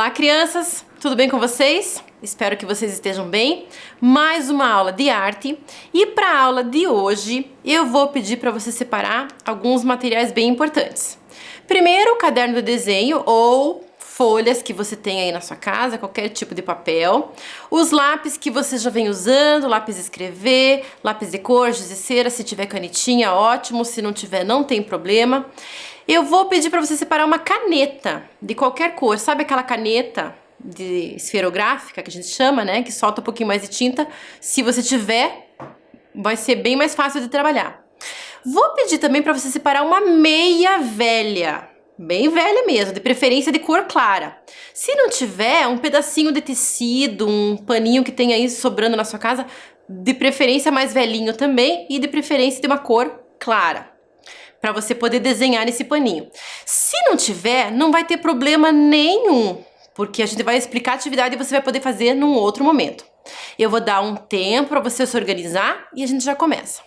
Olá, crianças! Tudo bem com vocês? Espero que vocês estejam bem. Mais uma aula de arte. E para a aula de hoje, eu vou pedir para você separar alguns materiais bem importantes. Primeiro, o caderno de desenho ou folhas que você tem aí na sua casa, qualquer tipo de papel. Os lápis que você já vem usando, lápis de escrever, lápis de cor, giz de cera, se tiver canetinha, ótimo. Se não tiver, não tem problema. Eu vou pedir para você separar uma caneta de qualquer cor. Sabe aquela caneta de esferográfica que a gente chama, né? Que solta um pouquinho mais de tinta. Se você tiver, vai ser bem mais fácil de trabalhar. Vou pedir também para você separar uma meia velha. Bem velha mesmo, de preferência de cor clara. Se não tiver, um pedacinho de tecido, um paninho que tem aí sobrando na sua casa, de preferência mais velhinho também e de preferência de uma cor clara, para você poder desenhar nesse paninho. Se não tiver, não vai ter problema nenhum, porque a gente vai explicar a atividade e você vai poder fazer num outro momento. Eu vou dar um tempo para você se organizar e a gente já começa.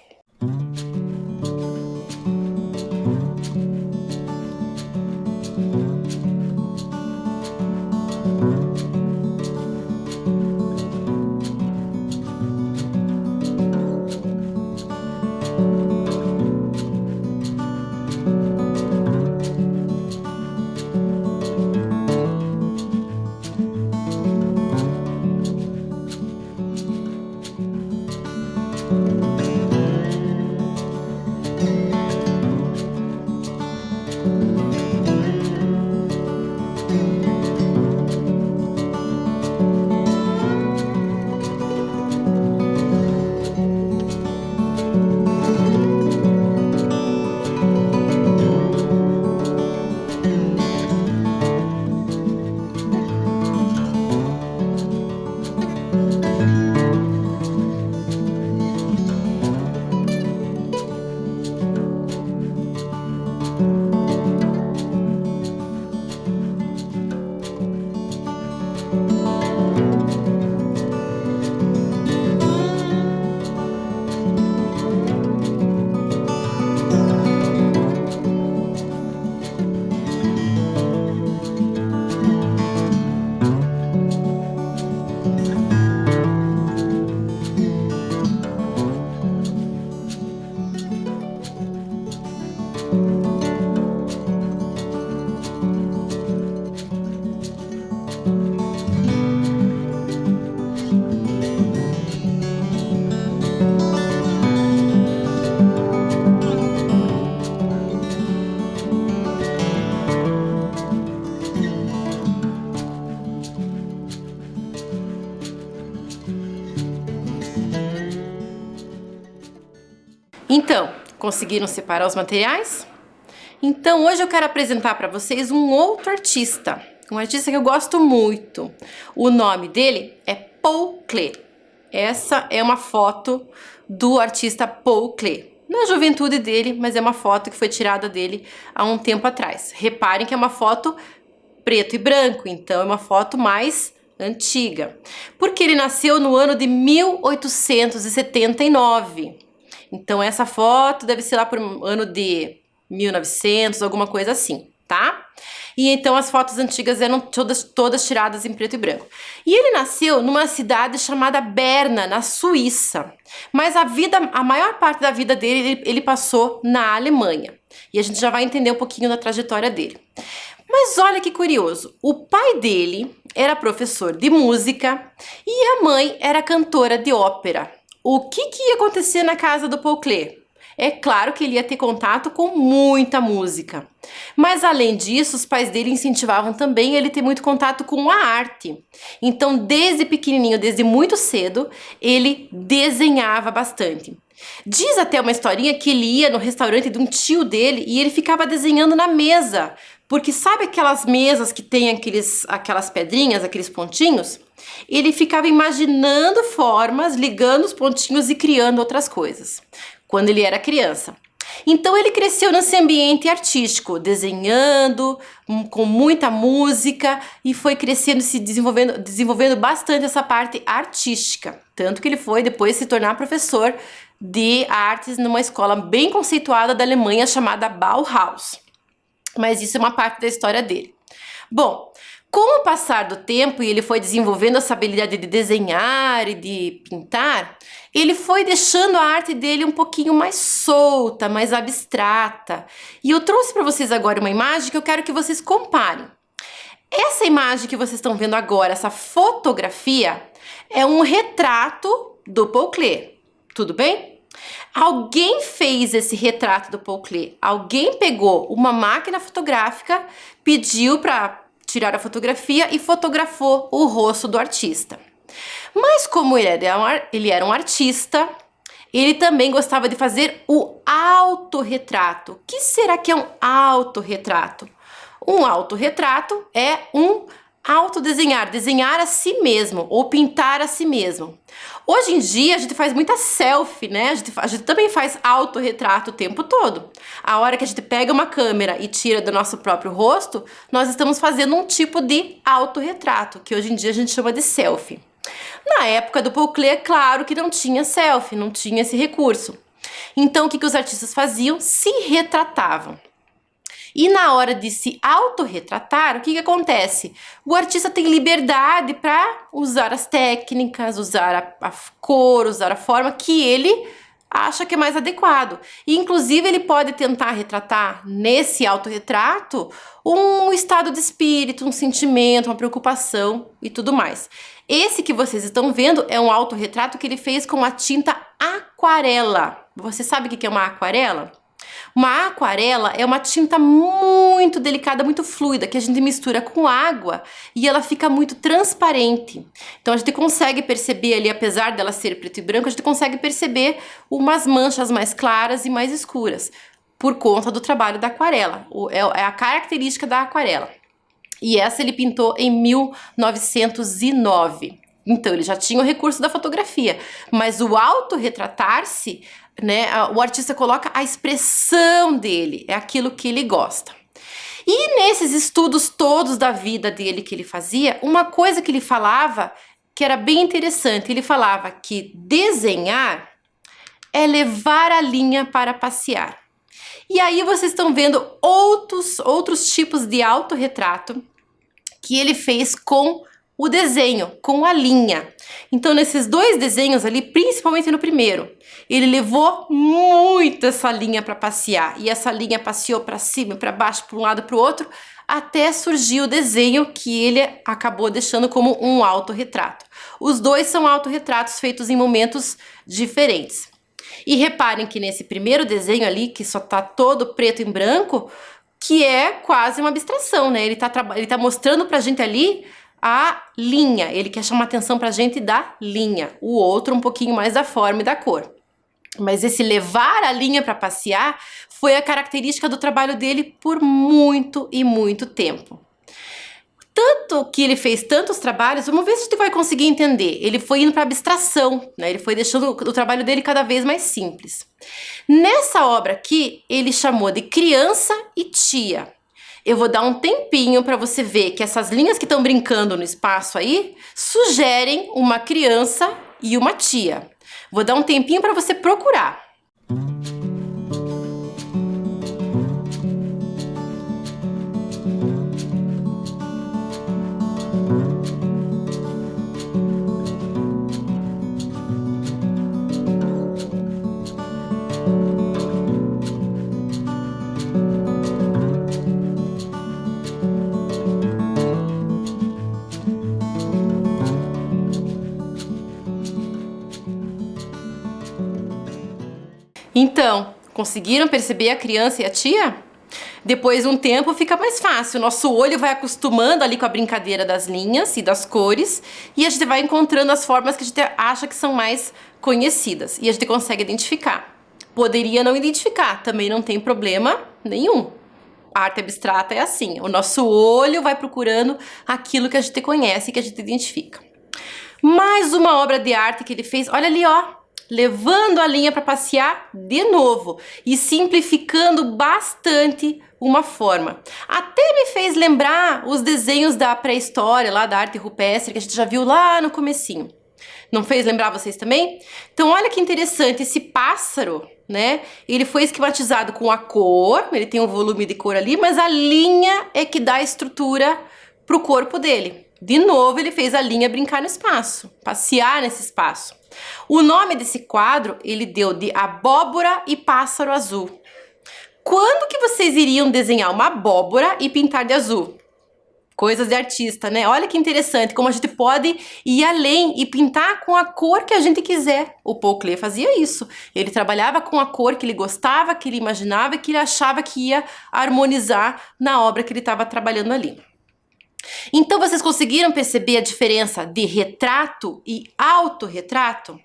Então, conseguiram separar os materiais? Então, hoje eu quero apresentar para vocês um outro artista. Um artista que eu gosto muito. O nome dele é Paul Klee. Essa é uma foto do artista Paul Klee. Na juventude dele, mas é uma foto que foi tirada dele há um tempo atrás. Reparem que é uma foto preto e branco, então é uma foto mais antiga. Porque ele nasceu no ano de 1879. Então essa foto deve ser lá por ano de 1900, alguma coisa assim, tá? E então as fotos antigas eram todas tiradas em preto e branco. E ele nasceu numa cidade chamada Berna, na Suíça. Mas a maior parte da vida dele, ele passou na Alemanha. E a gente já vai entender um pouquinho da trajetória dele. Mas olha que curioso, o pai dele era professor de música e a mãe era cantora de ópera. O que ia acontecer na casa do Paul Klee? É claro que ele ia ter contato com muita música. Mas além disso, os pais dele incentivavam também ele ter muito contato com a arte. Então, desde pequenininho, desde muito cedo, ele desenhava bastante. Diz até uma historinha que ele ia no restaurante de um tio dele e ele ficava desenhando na mesa. Porque sabe aquelas mesas que tem aquelas pedrinhas, aqueles pontinhos? Ele ficava imaginando formas, ligando os pontinhos e criando outras coisas, quando ele era criança. Então ele cresceu nesse ambiente artístico, desenhando, com muita música e foi crescendo, se desenvolvendo bastante essa parte artística. Tanto que ele foi depois se tornar professor de artes numa escola bem conceituada da Alemanha chamada Bauhaus. Mas isso é uma parte da história dele. Bom, Com o passar do tempo, e ele foi desenvolvendo essa habilidade de desenhar e de pintar, ele foi deixando a arte dele um pouquinho mais solta, mais abstrata. E eu trouxe para vocês agora uma imagem que eu quero que vocês comparem. Essa imagem que vocês estão vendo agora, essa fotografia, é um retrato do Paul Klee. Tudo bem? Alguém fez esse retrato do Paul Klee. Alguém pegou uma máquina fotográfica, pediu para tirar a fotografia e fotografou o rosto do artista. Mas como ele era um artista, ele também gostava de fazer o autorretrato. O que será que é um autorretrato? Um autorretrato é um autodesenhar, desenhar a si mesmo ou pintar a si mesmo. Hoje em dia a gente faz muita selfie, né? A gente também faz autorretrato o tempo todo. A hora que a gente pega uma câmera e tira do nosso próprio rosto, nós estamos fazendo um tipo de autorretrato, que hoje em dia a gente chama de selfie. Na época do Paul Klee, é claro que não tinha selfie, não tinha esse recurso. Então o que os artistas faziam? Se retratavam. E na hora de se autorretratar, o que acontece? O artista tem liberdade para usar as técnicas, usar a cor, usar a forma que ele acha que é mais adequado. E, inclusive, ele pode tentar retratar nesse autorretrato um estado de espírito, um sentimento, uma preocupação e tudo mais. Esse que vocês estão vendo é um autorretrato que ele fez com a tinta aquarela. Você sabe o que é uma aquarela? Uma aquarela é uma tinta muito delicada, muito fluida, que a gente mistura com água e ela fica muito transparente. Então a gente consegue perceber ali, apesar dela ser preto e branco, a gente consegue perceber umas manchas mais claras e mais escuras, por conta do trabalho da aquarela. É a característica da aquarela. E essa ele pintou em 1909. Então ele já tinha o recurso da fotografia, mas o autorretratar-se, né, o artista coloca a expressão dele, é aquilo que ele gosta. E nesses estudos todos da vida dele que ele fazia, uma coisa que ele falava que era bem interessante, ele falava que desenhar é levar a linha para passear. E aí vocês estão vendo outros tipos de autorretrato que ele fez com o desenho, com a linha. Então, nesses dois desenhos ali, principalmente no primeiro, ele levou muito essa linha para passear. E essa linha passeou para cima, para baixo, para um lado, para o outro, até surgir o desenho que ele acabou deixando como um autorretrato. Os dois são autorretratos feitos em momentos diferentes. E reparem que nesse primeiro desenho ali, que só tá todo preto e branco, que é quase uma abstração, né? Ele tá mostrando pra gente ali a linha, ele quer chamar atenção pra gente da linha, o outro um pouquinho mais da forma e da cor. Mas esse levar a linha para passear foi a característica do trabalho dele por muito e muito tempo. Tanto que ele fez tantos trabalhos, vamos ver se a gente vai conseguir entender. Ele foi indo para abstração, né? Ele foi deixando o trabalho dele cada vez mais simples. Nessa obra aqui, ele chamou de Criança e Tia. Eu vou dar um tempinho para você ver que essas linhas que estão brincando no espaço aí sugerem uma criança e uma tia. Vou dar um tempinho para você procurar. Então, conseguiram perceber a criança e a tia? Depois de um tempo fica mais fácil, nosso olho vai acostumando ali com a brincadeira das linhas e das cores e a gente vai encontrando as formas que a gente acha que são mais conhecidas e a gente consegue identificar. Poderia não identificar, também não tem problema nenhum. A arte abstrata é assim, o nosso olho vai procurando aquilo que a gente conhece e que a gente identifica. Mais uma obra de arte que ele fez, olha ali ó, levando a linha para passear de novo e simplificando bastante uma forma. Até me fez lembrar os desenhos da pré-história, lá da arte rupestre, que a gente já viu lá no comecinho. Não fez lembrar vocês também? Então olha que interessante, esse pássaro, né? Ele foi esquematizado com a cor, ele tem um volume de cor ali, mas a linha é que dá a estrutura para o corpo dele. De novo, ele fez a linha brincar no espaço, passear nesse espaço. O nome desse quadro ele deu de Abóbora e Pássaro Azul. Quando que vocês iriam desenhar uma abóbora e pintar de azul? Coisas de artista, né? Olha que interessante, como a gente pode ir além e pintar com a cor que a gente quiser. O Paul Klee fazia isso. Ele trabalhava com a cor que ele gostava, que ele imaginava e que ele achava que ia harmonizar na obra que ele estava trabalhando ali. Então vocês conseguiram perceber a diferença de retrato e autorretrato?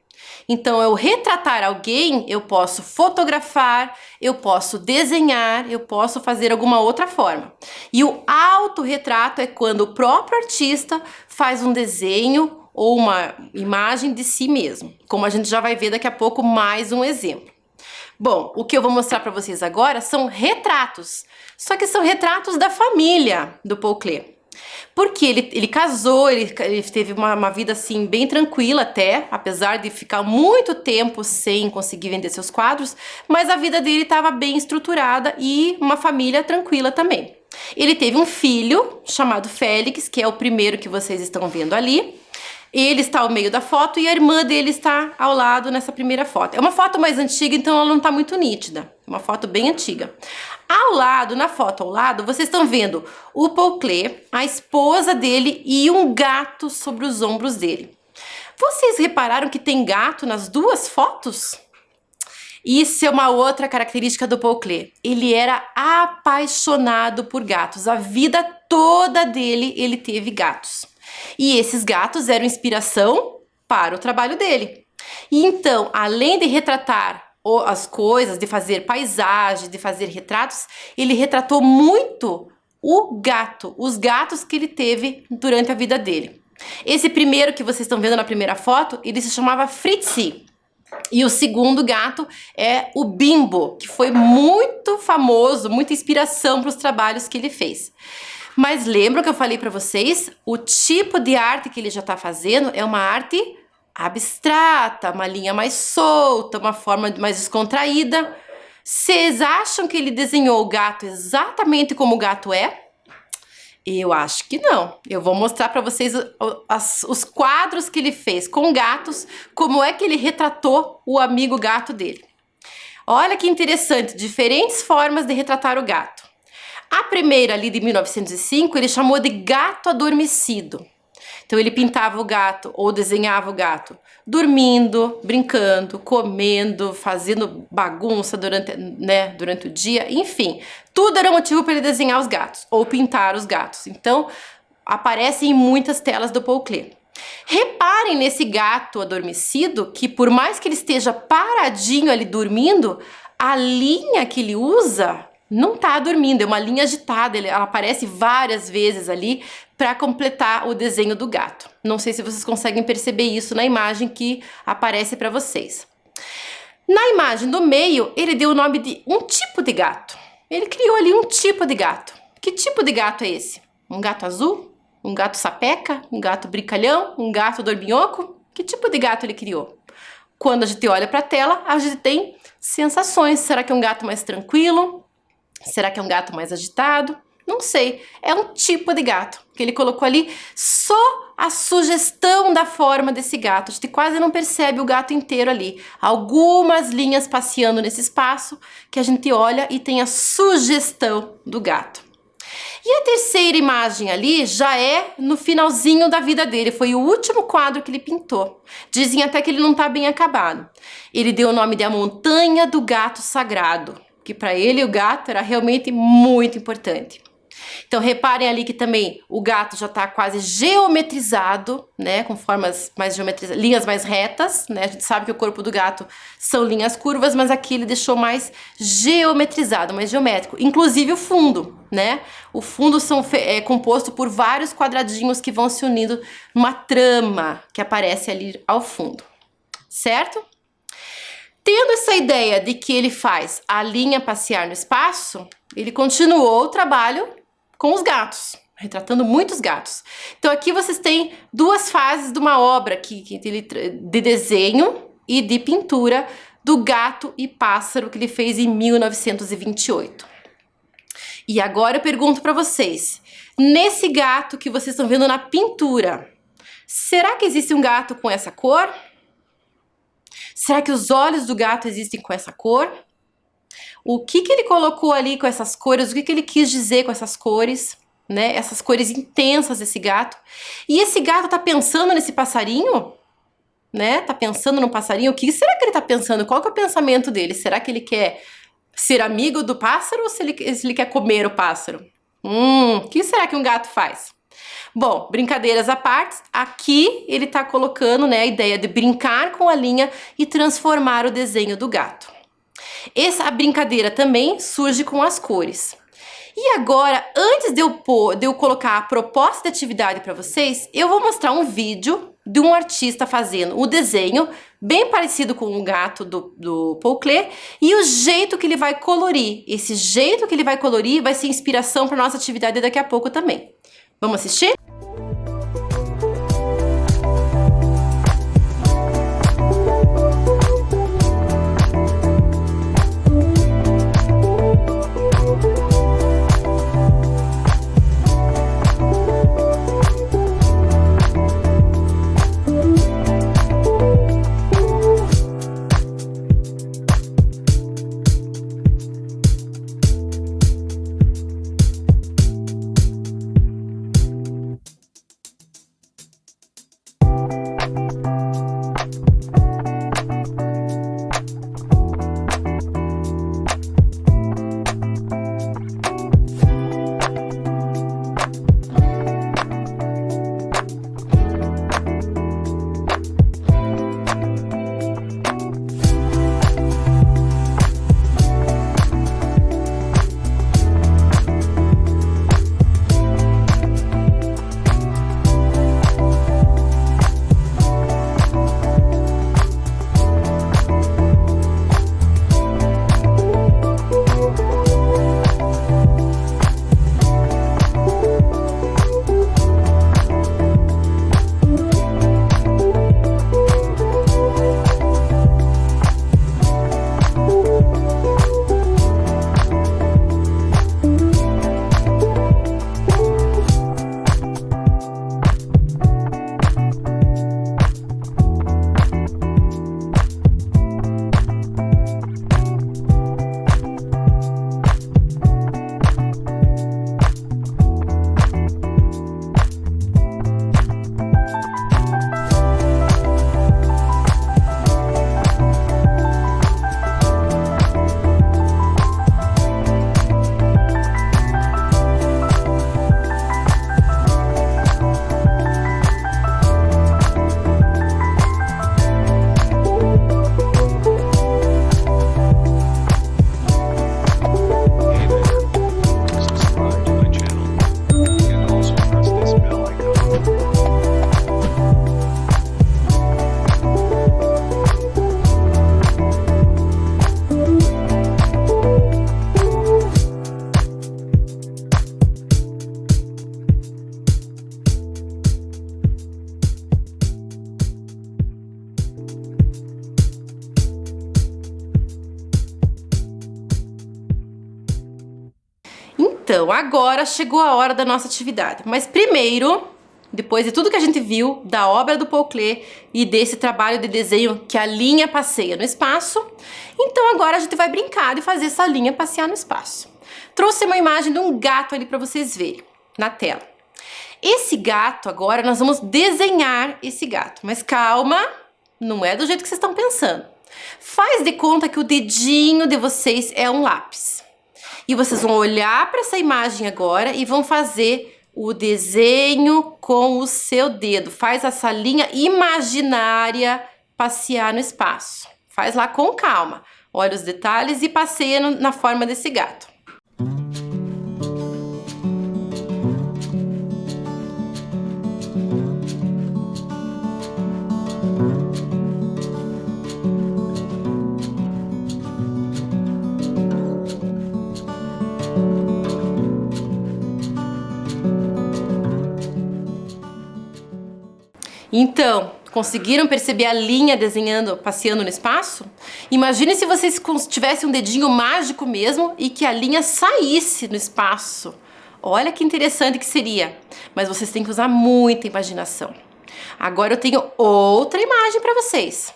Então, eu retratar alguém, eu posso fotografar, eu posso desenhar, eu posso fazer alguma outra forma. E o autorretrato é quando o próprio artista faz um desenho ou uma imagem de si mesmo. Como a gente já vai ver daqui a pouco mais um exemplo. Bom, o que eu vou mostrar para vocês agora são retratos. Só que são retratos da família do Paul Klee. Porque ele casou, ele teve uma vida assim bem tranquila até, apesar de ficar muito tempo sem conseguir vender seus quadros, mas a vida dele estava bem estruturada e uma família tranquila também. Ele teve um filho chamado Félix, que é o primeiro que vocês estão vendo ali. Ele está ao meio da foto e a irmã dele está ao lado nessa primeira foto. É uma foto mais antiga, então ela não está muito nítida. É uma foto bem antiga. Ao lado, na foto ao lado, vocês estão vendo o Paul Klee, a esposa dele e um gato sobre os ombros dele. Vocês repararam que tem gato nas duas fotos? Isso é uma outra característica do Paul Klee. Ele era apaixonado por gatos. A vida toda dele ele teve gatos. E esses gatos eram inspiração para o trabalho dele. E então, além de retratar as coisas, de fazer paisagens, de fazer retratos, ele retratou muito o gato, os gatos que ele teve durante a vida dele. Esse primeiro que vocês estão vendo na primeira foto, ele se chamava Fritzi. E o segundo gato é o Bimbo, que foi muito famoso, muita inspiração para os trabalhos que ele fez. Mas lembram que eu falei para vocês? O tipo de arte que ele já está fazendo é uma arte abstrata, uma linha mais solta, uma forma mais descontraída. Vocês acham que ele desenhou o gato exatamente como o gato é? Eu acho que não. Eu vou mostrar para vocês os quadros que ele fez com gatos, como é que ele retratou o amigo gato dele. Olha que interessante, diferentes formas de retratar o gato. A primeira ali de 1905, ele chamou de gato adormecido. Então ele pintava o gato ou desenhava o gato dormindo, brincando, comendo, fazendo bagunça durante o dia, enfim. Tudo era motivo para ele desenhar os gatos ou pintar os gatos. Então aparece em muitas telas do Paul Klee. Reparem nesse gato adormecido que por mais que ele esteja paradinho ali dormindo, a linha que ele usa não tá dormindo, é uma linha agitada, ela aparece várias vezes ali para completar o desenho do gato. Não sei se vocês conseguem perceber isso na imagem que aparece para vocês. Na imagem do meio, ele deu o nome de um tipo de gato. Ele criou ali um tipo de gato. Que tipo de gato é esse? Um gato azul? Um gato sapeca? Um gato brincalhão? Um gato dorminhoco? Que tipo de gato ele criou? Quando a gente olha para a tela, a gente tem sensações. Será que é um gato mais tranquilo? Será que é um gato mais agitado? Não sei, é um tipo de gato que ele colocou ali, só a sugestão da forma desse gato. A gente quase não percebe o gato inteiro ali. Algumas linhas passeando nesse espaço que a gente olha e tem a sugestão do gato. E a terceira imagem ali já é no finalzinho da vida dele, foi o último quadro que ele pintou. Dizem até que ele não está bem acabado. Ele deu o nome de A Montanha do Gato Sagrado, que para ele o gato era realmente muito importante. Então reparem ali que também o gato já está quase geometrizado, né, com formas mais geometrizadas, linhas mais retas, né? A gente sabe que o corpo do gato são linhas curvas, mas aqui ele deixou mais geometrizado, mais geométrico, inclusive o fundo, né? O fundo é composto por vários quadradinhos que vão se unindo numa trama que aparece ali ao fundo, certo? Tendo essa ideia de que ele faz a linha passear no espaço, ele continuou o trabalho com os gatos, retratando muitos gatos. Então aqui vocês têm duas fases de uma obra de desenho e de pintura do gato e pássaro que ele fez em 1928. E agora eu pergunto para vocês, nesse gato que vocês estão vendo na pintura. Será que existe um gato com essa cor? Será que os olhos do gato existem com essa cor? O que ele colocou ali com essas cores? O que ele quis dizer com essas cores? Né? Essas cores intensas desse gato. E esse gato tá pensando nesse passarinho? Né? Tá pensando no passarinho? O que será que ele tá pensando? Qual que é o pensamento dele? Será que ele quer ser amigo do pássaro ou se ele quer comer o pássaro? O que será que um gato faz? Bom, brincadeiras à parte, aqui ele tá colocando, né, a ideia de brincar com a linha e transformar o desenho do gato. Essa brincadeira também surge com as cores. E agora, antes de eu colocar a proposta de atividade para vocês, eu vou mostrar um vídeo de um artista fazendo o desenho, bem parecido com o gato do Paul Klee, e o jeito que ele vai colorir. Esse jeito que ele vai colorir vai ser inspiração para nossa atividade daqui a pouco também. Vamos assistir? Então, agora chegou a hora da nossa atividade. Mas primeiro, depois de tudo que a gente viu da obra do Paul Klee e desse trabalho de desenho que a linha passeia no espaço, então agora a gente vai brincar de fazer essa linha passear no espaço. Trouxe uma imagem de um gato ali para vocês verem na tela. Esse gato, agora nós vamos desenhar esse gato. Mas calma, não é do jeito que vocês estão pensando. Faz de conta que o dedinho de vocês é um lápis. E vocês vão olhar para essa imagem agora e vão fazer o desenho com o seu dedo. Faz essa linha imaginária passear no espaço. Faz lá com calma. Olha os detalhes e passeia na forma desse gato. Então, conseguiram perceber a linha desenhando, passeando no espaço? Imagine se vocês tivessem um dedinho mágico mesmo e que a linha saísse no espaço. Olha que interessante que seria, mas vocês têm que usar muita imaginação. Agora eu tenho outra imagem para vocês.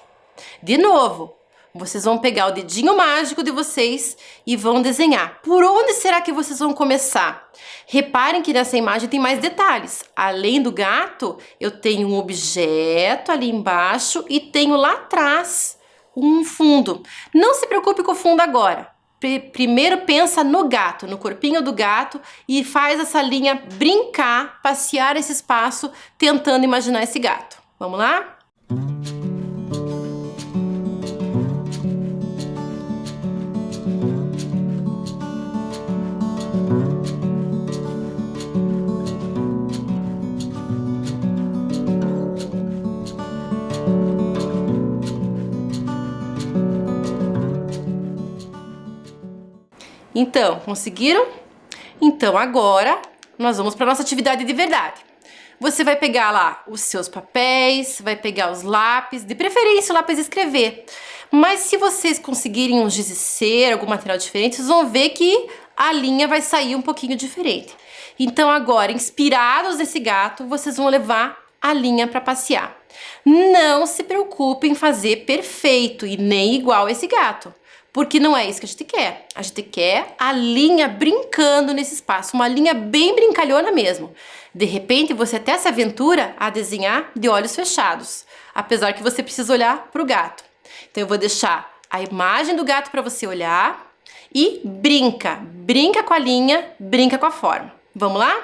De novo, vocês vão pegar o dedinho mágico de vocês e vão desenhar. Por onde será que vocês vão começar? Reparem que nessa imagem tem mais detalhes. Além do gato, eu tenho um objeto ali embaixo e tenho lá atrás um fundo. Não se preocupe com o fundo agora. Primeiro pensa no gato, no corpinho do gato e faz essa linha brincar, passear esse espaço, tentando imaginar esse gato. Vamos lá? Então, conseguiram? Então, agora nós vamos para nossa atividade de verdade. Você vai pegar lá os seus papéis, vai pegar os lápis, de preferência o lápis de escrever. Mas se vocês conseguirem um giz de cera, algum material diferente, vocês vão ver que a linha vai sair um pouquinho diferente. Então, agora, inspirados nesse gato, vocês vão levar a linha para passear. Não se preocupe em fazer perfeito e nem igual esse gato. Porque não é isso que a gente quer. A gente quer a linha brincando nesse espaço, uma linha bem brincalhona mesmo. De repente, você até se aventura a desenhar de olhos fechados, apesar que você precisa olhar para o gato. Então, eu vou deixar a imagem do gato para você olhar e brinca. Brinca com a linha, brinca com a forma. Vamos lá?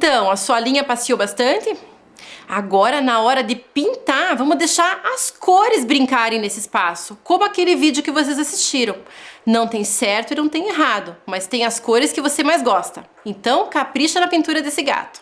Então, a sua linha passeou bastante? Agora, na hora de pintar, vamos deixar as cores brincarem nesse espaço, como aquele vídeo que vocês assistiram. Não tem certo e não tem errado, mas tem as cores que você mais gosta. Então, capricha na pintura desse gato.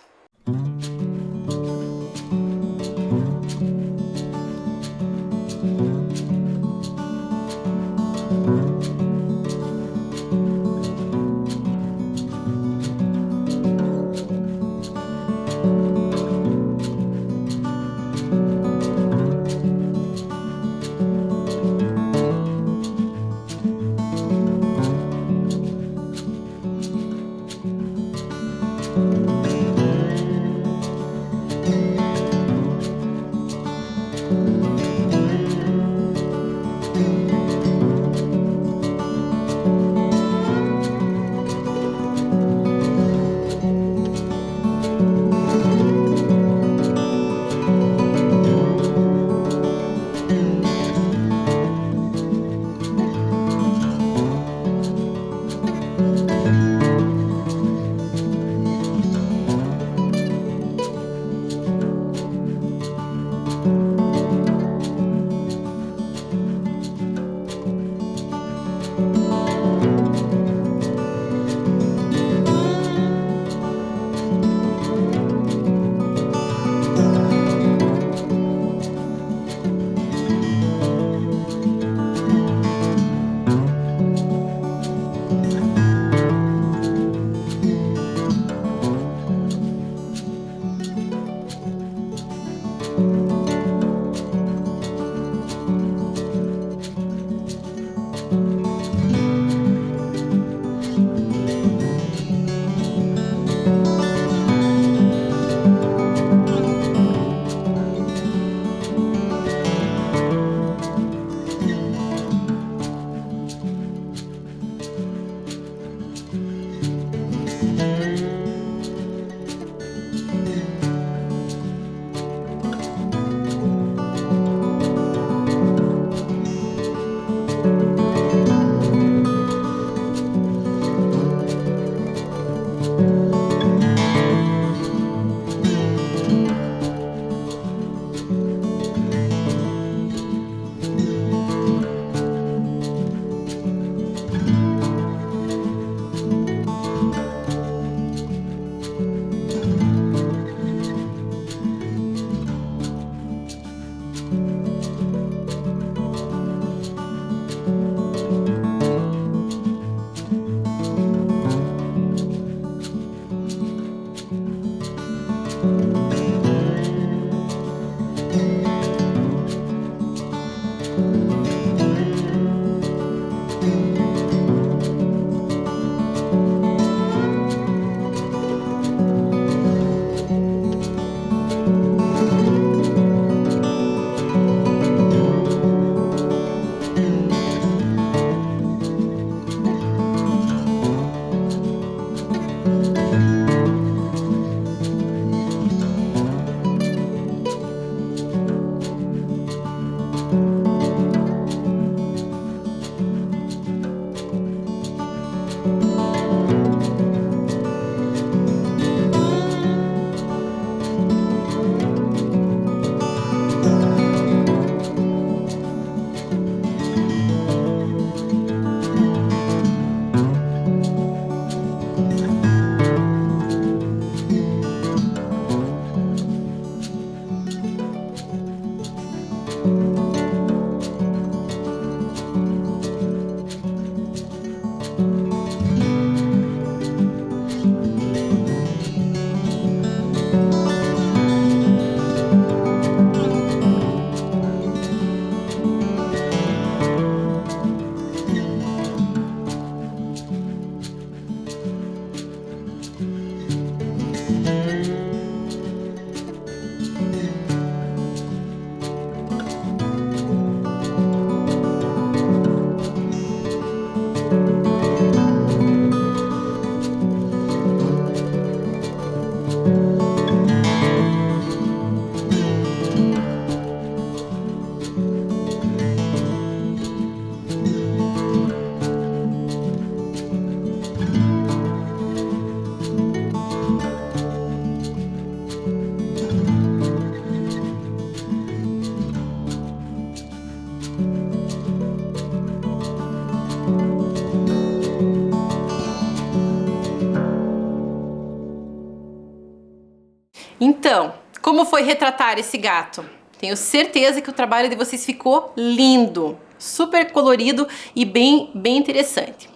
Então, como foi retratar esse gato? Tenho certeza que o trabalho de vocês ficou lindo, super colorido e bem interessante.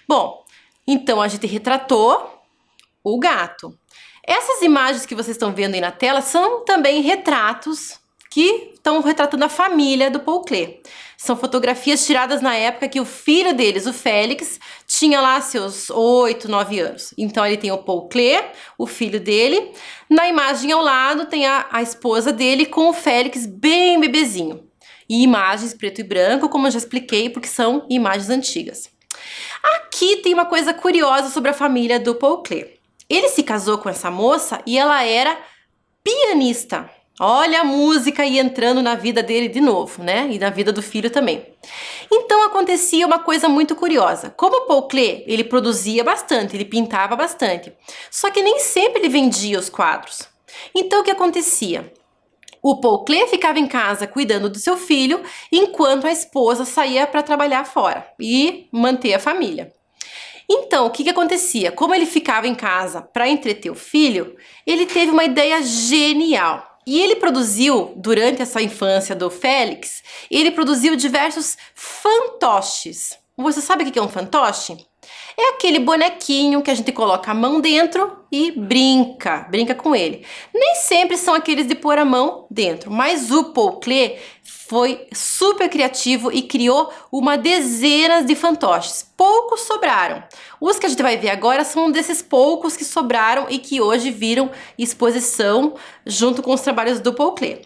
Bom, então a gente retratou o gato. Essas imagens que vocês estão vendo aí na tela são também retratos que estão retratando a família do Paul Klee. São fotografias tiradas na época que o filho deles, o Félix, tinha lá seus 8, 9 anos. Então ele tem o Paul Klee, o filho dele. Na imagem ao lado tem a esposa dele com o Félix bem bebezinho. E imagens preto e branco, como eu já expliquei, porque são imagens antigas. Aqui tem uma coisa curiosa sobre a família do Paul Klee. Ele se casou com essa moça e ela era pianista. Olha a música aí entrando na vida dele de novo, né? E na vida do filho também. Então acontecia uma coisa muito curiosa. Como o Paul Klee, ele produzia bastante, ele pintava bastante. Só que nem sempre ele vendia os quadros. Então o que acontecia? O Paul Klee ficava em casa cuidando do seu filho, enquanto a esposa saía para trabalhar fora e manter a família. Então, o que acontecia? Como ele ficava em casa para entreter o filho, ele teve uma ideia genial. E ele produziu, durante essa infância do Félix, ele produziu diversos fantoches. Você sabe o que é um fantoche? É aquele bonequinho que a gente coloca a mão dentro e brinca com ele. Nem sempre são aqueles de pôr a mão dentro, mas o Paul Klee foi super criativo e criou uma dezena de fantoches. Poucos sobraram. Os que a gente vai ver agora são desses poucos que sobraram e que hoje viram exposição junto com os trabalhos do Paul Klee.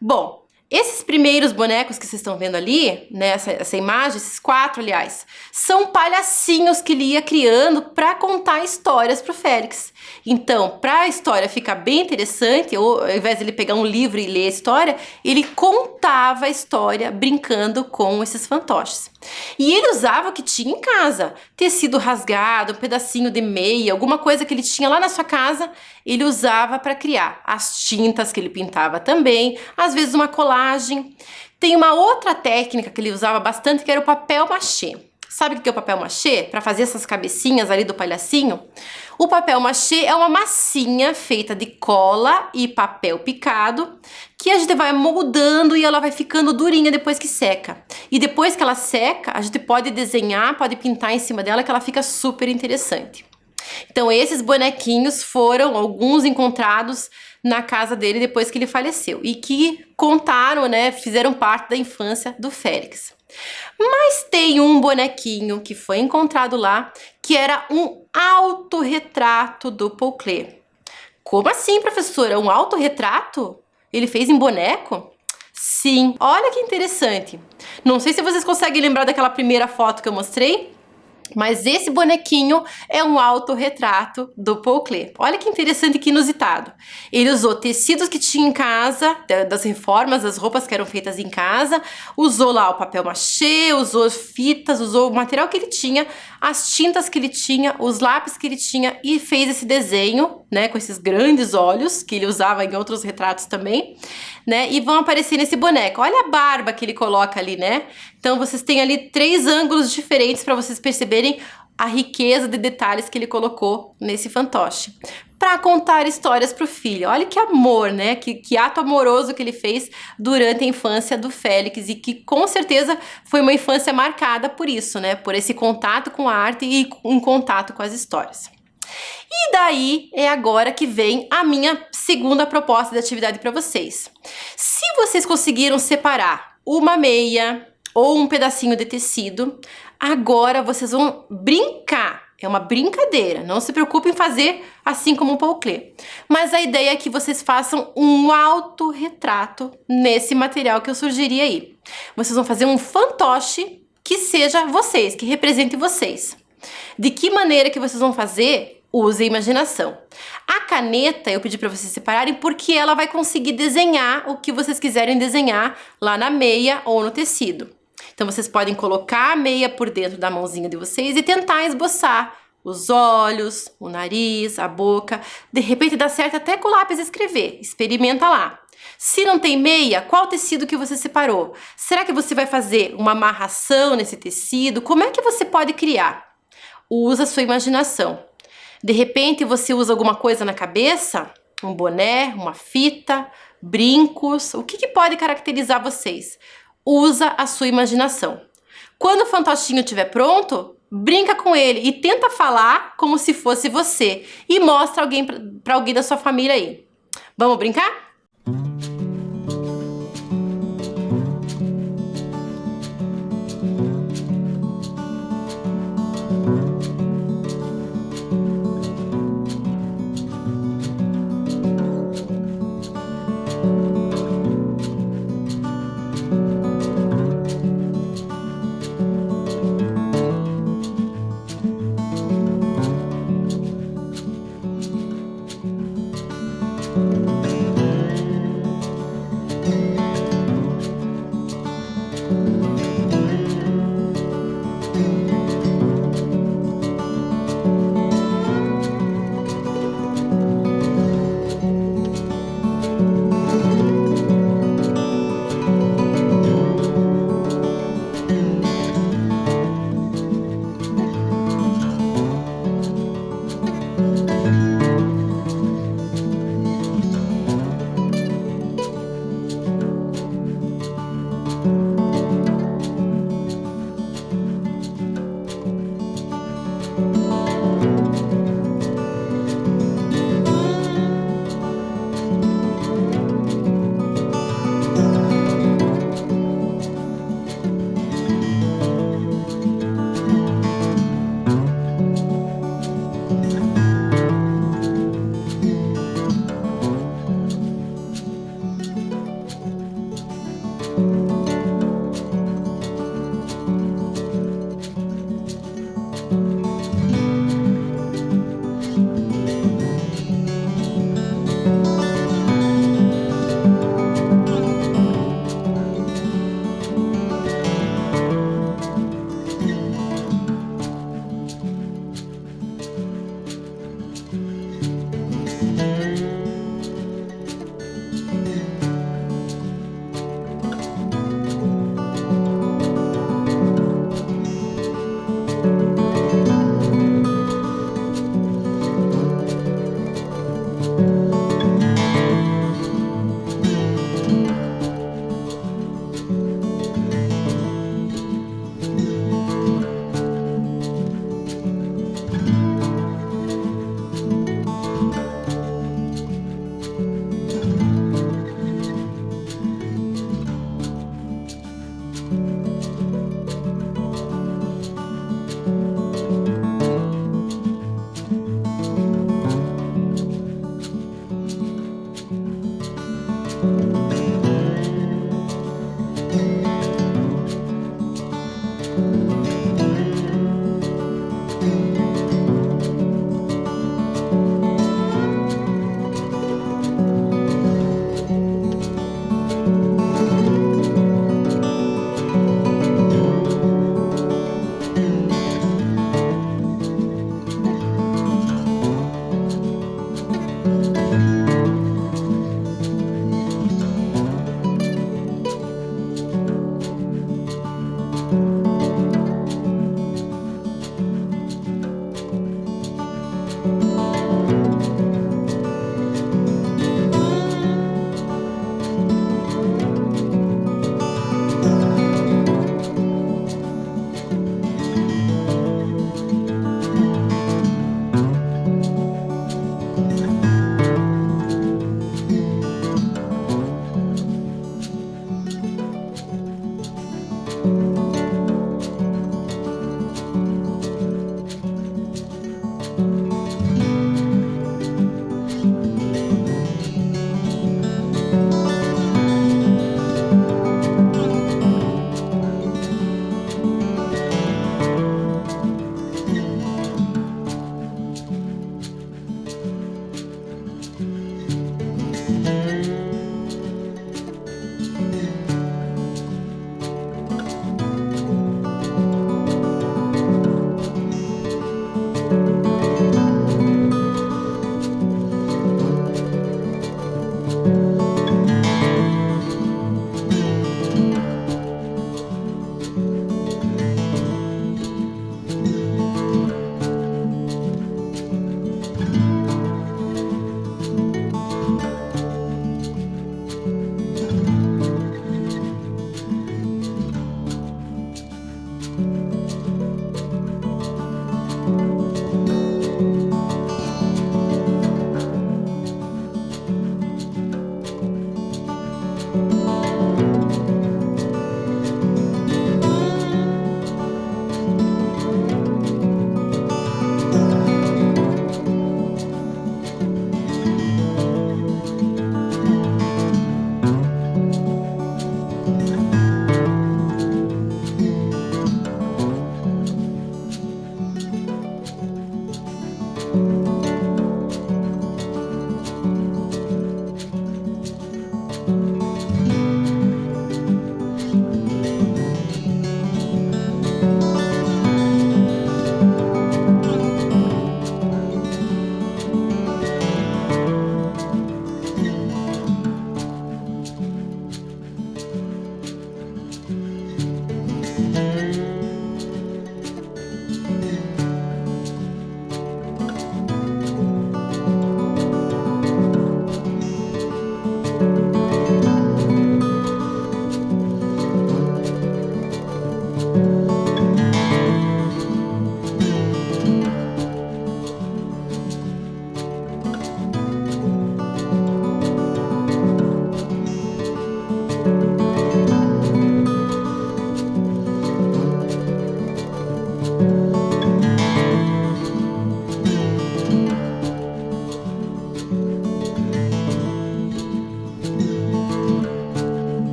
Bom, esses primeiros bonecos que vocês estão vendo ali, né, essa imagem, esses 4, aliás, são palhacinhos que ele ia criando para contar histórias para o Félix. Então, para a história ficar bem interessante, ou ao invés de ele pegar um livro e ler a história, ele contava a história brincando com esses fantoches. E ele usava o que tinha em casa, tecido rasgado, um pedacinho de meia, alguma coisa que ele tinha lá na sua casa, ele usava para criar. As tintas que ele pintava também, às vezes uma colagem. Tem uma outra técnica que ele usava bastante, que era o papel machê. Sabe o que é o papel machê? Para fazer essas cabecinhas ali do palhacinho? O papel machê é uma massinha feita de cola e papel picado, que a gente vai moldando e ela vai ficando durinha depois que seca. E depois que ela seca, a gente pode desenhar, pode pintar em cima dela, que ela fica super interessante. Então esses bonequinhos foram alguns encontrados na casa dele depois que ele faleceu e que contaram, né, fizeram parte da infância do Félix. Mas tem um bonequinho que foi encontrado lá que era um autorretrato do Paul Klee. Como assim, professora? Um autorretrato? Ele fez em boneco? Sim, olha que interessante. Não sei se vocês conseguem lembrar daquela primeira foto que eu mostrei, mas esse bonequinho é um autorretrato do Paul Klee. Olha que interessante e que inusitado. Ele usou tecidos que tinha em casa, das reformas, das roupas que eram feitas em casa, usou lá o papel machê, usou fitas, usou o material que ele tinha, as tintas que ele tinha, os lápis que ele tinha e fez esse desenho, né, com esses grandes olhos que ele usava em outros retratos também, né, e vão aparecer nesse boneco. Olha a barba que ele coloca ali, né? Então vocês têm ali 3 ângulos diferentes para vocês perceberem a riqueza de detalhes que ele colocou nesse fantoche. Para contar histórias para o filho. Olha que amor, né? Que ato amoroso que ele fez durante a infância do Félix e que com certeza foi uma infância marcada por isso, né? Por esse contato com a arte e em contato com as histórias. E daí é agora que vem a minha segunda proposta de atividade para vocês. Se vocês conseguiram separar uma meia ou um pedacinho de tecido, agora vocês vão brincar. É uma brincadeira, não se preocupem em fazer assim como o Paul Klee. Mas a ideia é que vocês façam um autorretrato nesse material que eu sugeri aí. Vocês vão fazer um fantoche que seja vocês, que represente vocês. De que maneira que vocês vão fazer? Use a imaginação. A caneta eu pedi para vocês separarem porque ela vai conseguir desenhar o que vocês quiserem desenhar lá na meia ou no tecido. Então vocês podem colocar a meia por dentro da mãozinha de vocês e tentar esboçar os olhos, o nariz, a boca. De repente dá certo até com o lápis escrever. Experimenta lá. Se não tem meia, qual tecido que você separou? Será que você vai fazer uma amarração nesse tecido? Como é que você pode criar? Usa a sua imaginação. De repente você usa alguma coisa na cabeça? Um boné, uma fita, brincos. O que pode caracterizar vocês? Usa a sua imaginação. Quando o fantochinho estiver pronto, brinca com ele e tenta falar como se fosse você. E mostra alguém para alguém da sua família aí. Vamos brincar?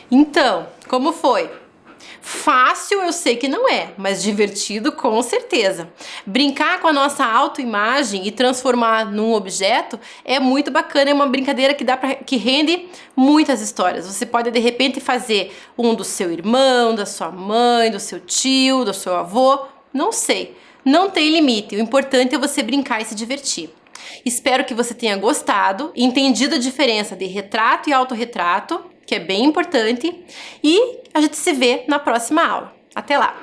Então, como foi? Fácil eu sei que não é, mas divertido com certeza. Brincar com a nossa autoimagem e transformar num objeto é muito bacana, é uma brincadeira que rende muitas histórias. Você pode de repente fazer um do seu irmão, da sua mãe, do seu tio, do seu avô, não sei. Não tem limite, o importante é você brincar e se divertir. Espero que você tenha gostado, entendido a diferença de retrato e autorretrato, que é bem importante, e a gente se vê na próxima aula. Até lá!